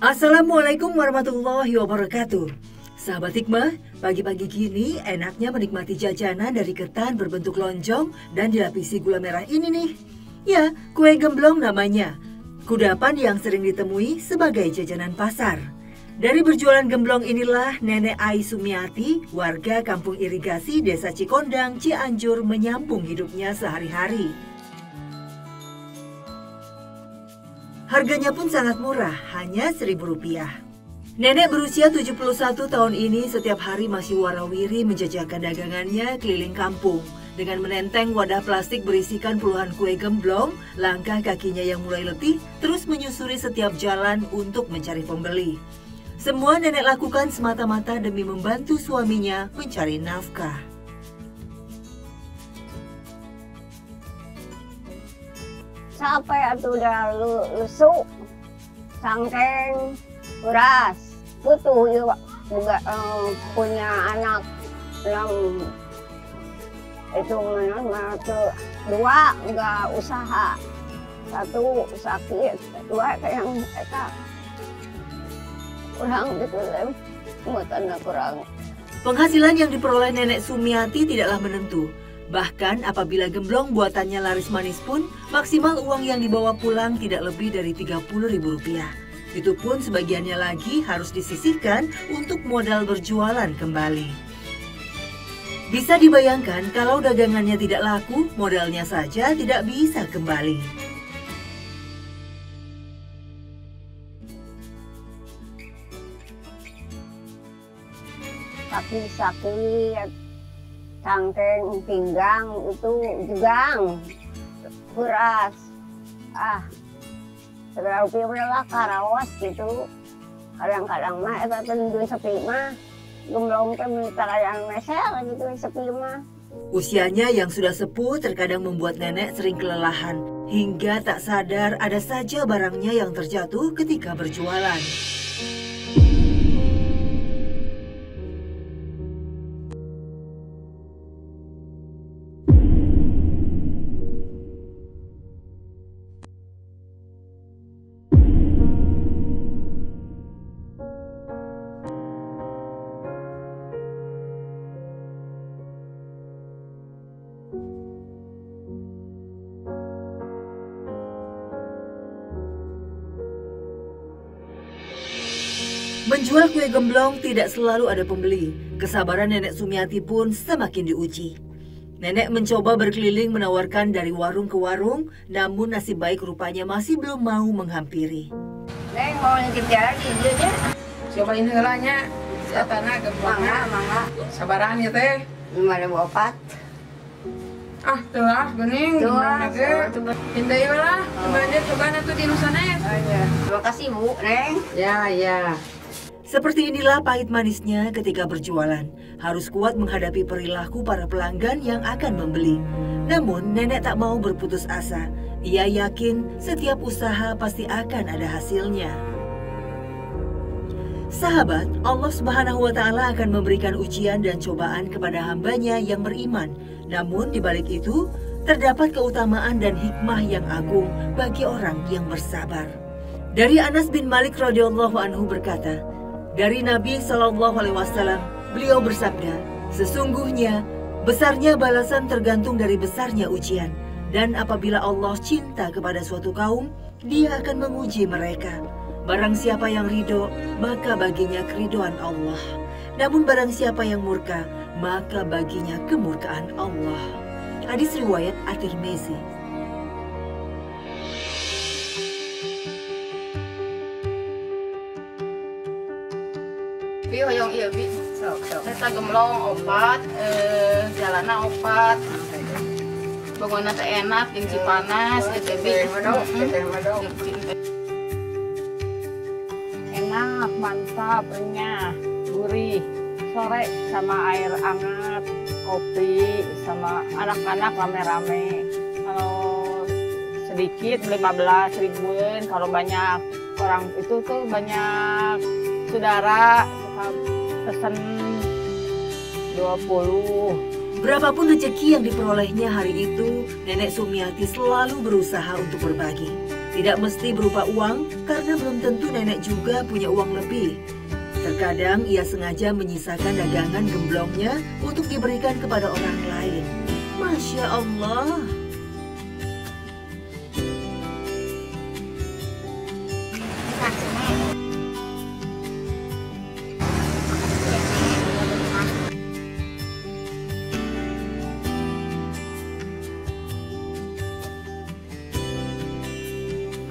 Assalamualaikum warahmatullahi wabarakatuh. Sahabat Hikmah, pagi-pagi gini enaknya menikmati jajanan dari ketan berbentuk lonjong dan dilapisi gula merah ini nih. Ya, kue gemblong namanya. Kudapan yang sering ditemui sebagai jajanan pasar. Dari berjualan gemblong inilah Nenek Ai Sumiati, warga Kampung Irigasi Desa Cikondang, Cianjur menyambung hidupnya sehari-hari. Harganya pun sangat murah, hanya Rp1.000. Nenek berusia 71 tahun ini setiap hari masih warawiri menjajakan dagangannya keliling kampung. Dengan menenteng wadah plastik berisikan puluhan kue gemblong, langkah kakinya yang mulai letih terus menyusuri setiap jalan untuk mencari pembeli. Semua nenek lakukan semata-mata demi membantu suaminya mencari nafkah. Sampai atuh udah lusuk, sangkeng, beras, butuh juga punya anak yang itu mana dua nggak usaha, satu sakit, dua kayak yang eta kurang gitu kan, mutannya kurang. Penghasilan yang diperoleh Nenek Sumiati tidaklah menentu. Bahkan apabila gemblong buatannya laris manis pun, maksimal uang yang dibawa pulang tidak lebih dari Rp30.000. Itu pun sebagiannya lagi harus disisihkan untuk modal berjualan kembali. Bisa dibayangkan kalau dagangannya tidak laku, modalnya saja tidak bisa kembali. Sakit, cangkeng, pinggang itu jugang, beras, segala rupiah lah karawas gitu. Kadang-kadang mah eta tentu sepi mah, gemblong teh minta yang mesel gitu sepi mah. Usianya yang sudah sepuh terkadang membuat nenek sering kelelahan, hingga tak sadar ada saja barangnya yang terjatuh ketika berjualan. Menjual kue gemblong tidak selalu ada pembeli. Kesabaran Nenek Sumiati pun semakin diuji. Nenek mencoba berkeliling menawarkan dari warung ke warung, namun nasib baik rupanya masih belum mau menghampiri. Neng mau ngintip jalan di dia. Cobain heulanya, satana gemblongna. Mangga. Sabaran ya teh. 5.004. Telah geuning gemblongna teh. Hindai lah, coba atuh di nu sanes. Terima kasih Bu, Neng. Ya. Seperti inilah pahit manisnya ketika berjualan. Harus kuat menghadapi perilaku para pelanggan yang akan membeli. Namun nenek tak mau berputus asa. Ia yakin setiap usaha pasti akan ada hasilnya. Sahabat, Allah Subhanahu wa Ta'ala akan memberikan ujian dan cobaan kepada hambanya yang beriman. Namun di balik itu terdapat keutamaan dan hikmah yang agung bagi orang yang bersabar. Dari Anas bin Malik radhiyallahu anhu berkata, dari Nabi Shallallahu Alaihi Wasallam, beliau bersabda, sesungguhnya besarnya balasan tergantung dari besarnya ujian. Dan apabila Allah cinta kepada suatu kaum, Dia akan menguji mereka. Barang siapa yang ridho, maka baginya keridhoan Allah. Namun barang siapa yang murka, maka baginya kemurkaan Allah. Hadis riwayat At-Tirmizi. Bi hoyong ieu bi. Sok. Eta gemblong opat, jalana opat. Pokona teh enak, jeung cipanas, teh bi. Enak, mantap, renyah, gurih. Sore sama air hangat, kopi, sama anak-anak rame-rame. Kalau sedikit 15.000-an, kalau banyak orang itu tuh banyak saudara suka pesen 20. Berapapun rezeki yang diperolehnya hari itu, Nenek Sumiati selalu berusaha untuk berbagi. Tidak mesti berupa uang, karena belum tentu nenek juga punya uang lebih. Terkadang ia sengaja menyisakan dagangan gemblongnya untuk diberikan kepada orang lain. Masya Allah.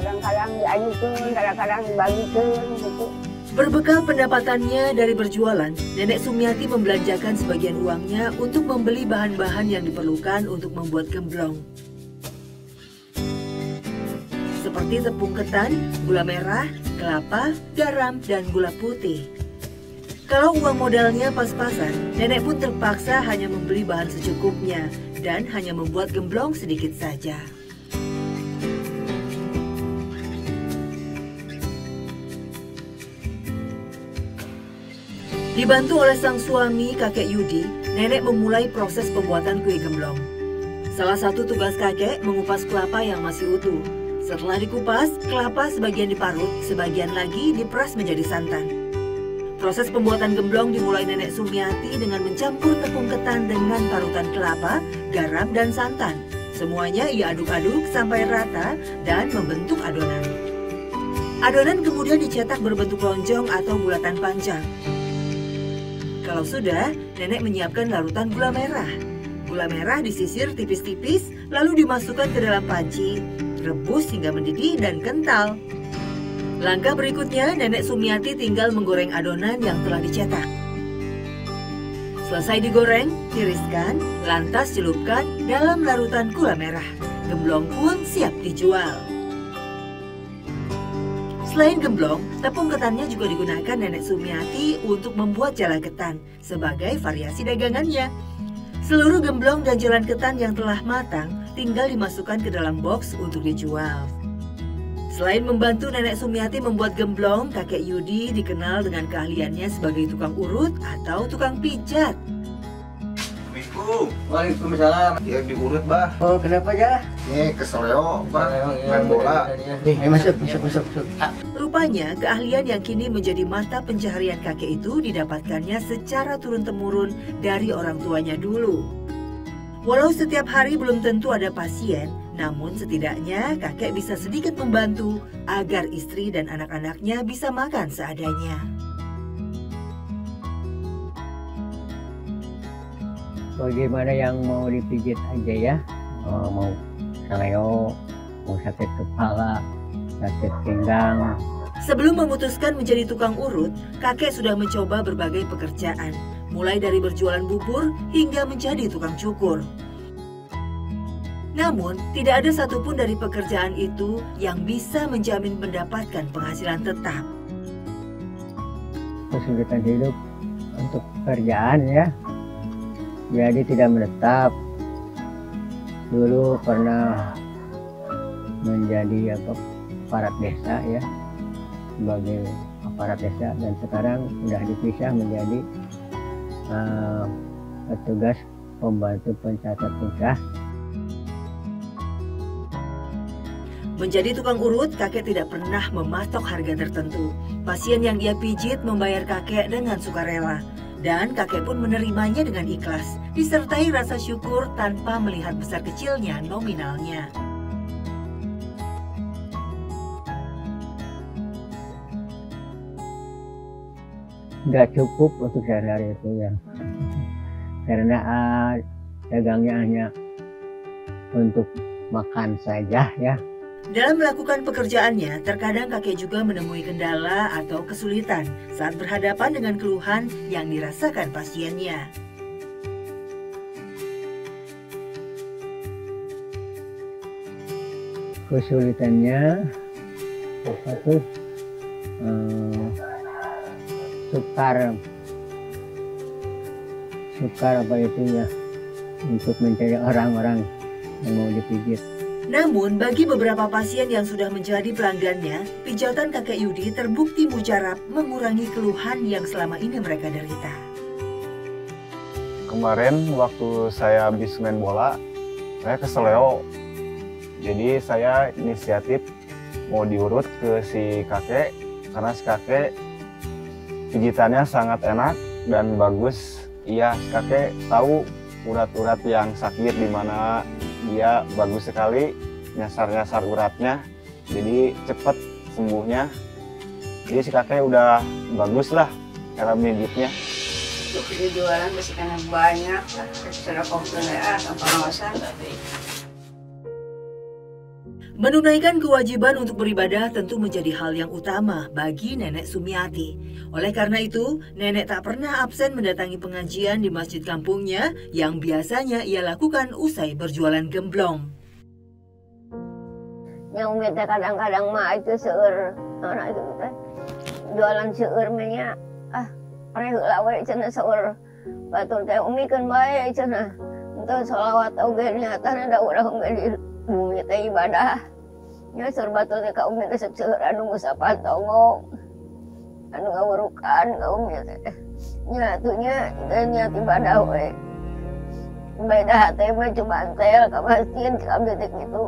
Kadang-kadang diajukan, kadang-kadang dibagikan gitu. Berbekal pendapatannya dari berjualan, Nenek Sumiati membelanjakan sebagian uangnya untuk membeli bahan-bahan yang diperlukan untuk membuat gemblong. Seperti tepung ketan, gula merah, kelapa, garam, dan gula putih. Kalau uang modalnya pas-pasan, nenek pun terpaksa hanya membeli bahan secukupnya dan hanya membuat gemblong sedikit saja. Dibantu oleh sang suami, kakek Yudi, nenek memulai proses pembuatan kue gemblong. Salah satu tugas kakek mengupas kelapa yang masih utuh. Setelah dikupas, kelapa sebagian diparut, sebagian lagi diperas menjadi santan. Proses pembuatan gemblong dimulai Nenek Sumiati dengan mencampur tepung ketan dengan parutan kelapa, garam, dan santan. Semuanya ia aduk-aduk sampai rata dan membentuk adonan. Adonan kemudian dicetak berbentuk lonjong atau bulatan panjang. Kalau sudah, nenek menyiapkan larutan gula merah. Gula merah disisir tipis-tipis, lalu dimasukkan ke dalam panci, rebus hingga mendidih dan kental. Langkah berikutnya, Nenek Sumiati tinggal menggoreng adonan yang telah dicetak. Selesai digoreng, tiriskan, lantas celupkan dalam larutan gula merah. Gemblong pun siap dijual. Selain gemblong, tepung ketannya juga digunakan Nenek Sumiati untuk membuat jala ketan sebagai variasi dagangannya. Seluruh gemblong dan jalan ketan yang telah matang tinggal dimasukkan ke dalam box untuk dijual. Selain membantu Nenek Sumiati membuat gemblong, kakek Yudi dikenal dengan keahliannya sebagai tukang urut atau tukang pijat. Assalamualaikum. Waalaikumsalam. Ya diurut bah. Oh, kenapa ya? Ini keseleo bah. Main bola. Nih, masuk. Rupanya keahlian yang kini menjadi mata pencaharian kakek itu didapatkannya secara turun-temurun dari orang tuanya dulu. Walau setiap hari belum tentu ada pasien, namun setidaknya kakek bisa sedikit membantu agar istri dan anak-anaknya bisa makan seadanya. Bagaimana yang mau dipijit aja ya? Mau seleo, mau sakit kepala, sakit pinggang. Sebelum memutuskan menjadi tukang urut, kakek sudah mencoba berbagai pekerjaan, mulai dari berjualan bubur hingga menjadi tukang cukur. Namun, tidak ada satupun dari pekerjaan itu yang bisa menjamin mendapatkan penghasilan tetap. Kesulitan hidup untuk pekerjaan ya, jadi tidak menetap. Dulu pernah menjadi aparat desa ya, sebagai aparat desa, dan sekarang sudah dipisah menjadi petugas pembantu pencatat nikah. Menjadi tukang urut, kakek tidak pernah mematok harga tertentu. Pasien yang ia pijit membayar kakek dengan sukarela. Dan kakek pun menerimanya dengan ikhlas, disertai rasa syukur tanpa melihat besar kecilnya nominalnya. Nggak cukup untuk sehari-hari itu ya, karena dagangnya hanya untuk makan saja ya. Dalam melakukan pekerjaannya, terkadang kakek juga menemui kendala atau kesulitan saat berhadapan dengan keluhan yang dirasakan pasiennya. Kesulitannya apa tuh? Sukar apa itu ya, untuk mencari orang-orang yang mau dipijit. Namun, bagi beberapa pasien yang sudah menjadi pelanggannya, pijatan kakek Yudi terbukti mujarab mengurangi keluhan yang selama ini mereka derita. Kemarin waktu saya habis main bola, saya keseleo. Jadi saya inisiatif mau diurut ke si kakek karena si kakek pijitannya sangat enak dan bagus. Iya, si kakek tahu urat-urat yang sakit di mana dia bagus sekali nyasar-nyasar uratnya, jadi cepat sembuhnya. Jadi si kakek udah bagus lah cara meditnya. Untuk jualan masih karena banyak, sudah komplain tanpa pengawasan. Menunaikan kewajiban untuk beribadah tentu menjadi hal yang utama bagi Nenek Sumiati. Oleh karena itu, Nenek tak pernah absen mendatangi pengajian di masjid kampungnya yang biasanya ia lakukan usai berjualan gemblong. Yang minta kadang-kadang mah itu seur, anak itu teh jualan seur nya, heula we cenah seur batur teh umikeun bae cenah. Untuk sholawat oge niatan ada urang ge di bumi teh ibadah. Nya seur batur teh ka umi resep seur anu ngusapan tongong. Anu ngawurukan ka umi teh. Nya atunya niat ibadah we. Beda teh mah cuma antel ka masjid ka abdi teh kitu.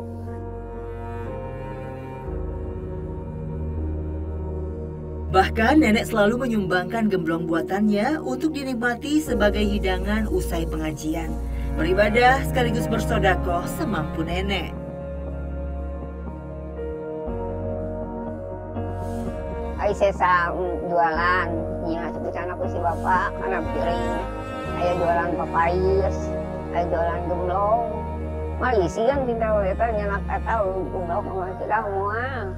Bahkan Nenek selalu menyumbangkan gemblong buatannya untuk dinikmati sebagai hidangan usai pengajian. Beribadah sekaligus bersodakoh semampu Nenek. Ai sesa jualan, nya sebutana ku si bapak kana piring. Aya jualan papayis, aya jualan gemblong. Malisi kan kita we teh nyenak eta gemblong mah kita moal.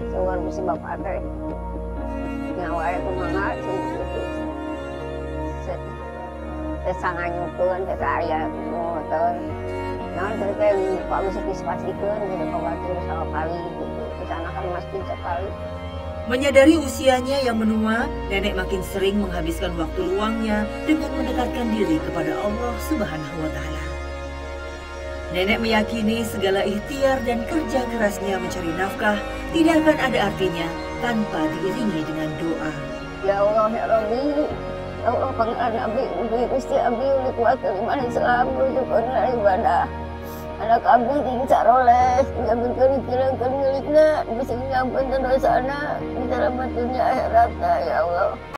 Sugar ku si bapak teh. Nyawa itu mangga gitu. Sesanganyukeun kita aya motor. Nah, terus Pak bisa dispasikeun gitu pembantu sekali gitu. Di sana kan masjid sekali. Menyadari usianya yang menua, Nenek makin sering menghabiskan waktu luangnya dengan mendekatkan diri kepada Allah Subhanahu wa Ta'ala. Nenek meyakini segala ikhtiar dan kerja kerasnya mencari nafkah tidak akan ada artinya tanpa diiringi dengan doa. Ya Allah ya Rabbi, ya Allah pangeran Abi, Gusti Abi udah kuat iman Islam, rujukkan ibadah. Anak Abi tinggal roles, ngambilkan kirangkan miliknya, bisa nyampein dosana, bisa dapat dunia akhiratnya ya Allah.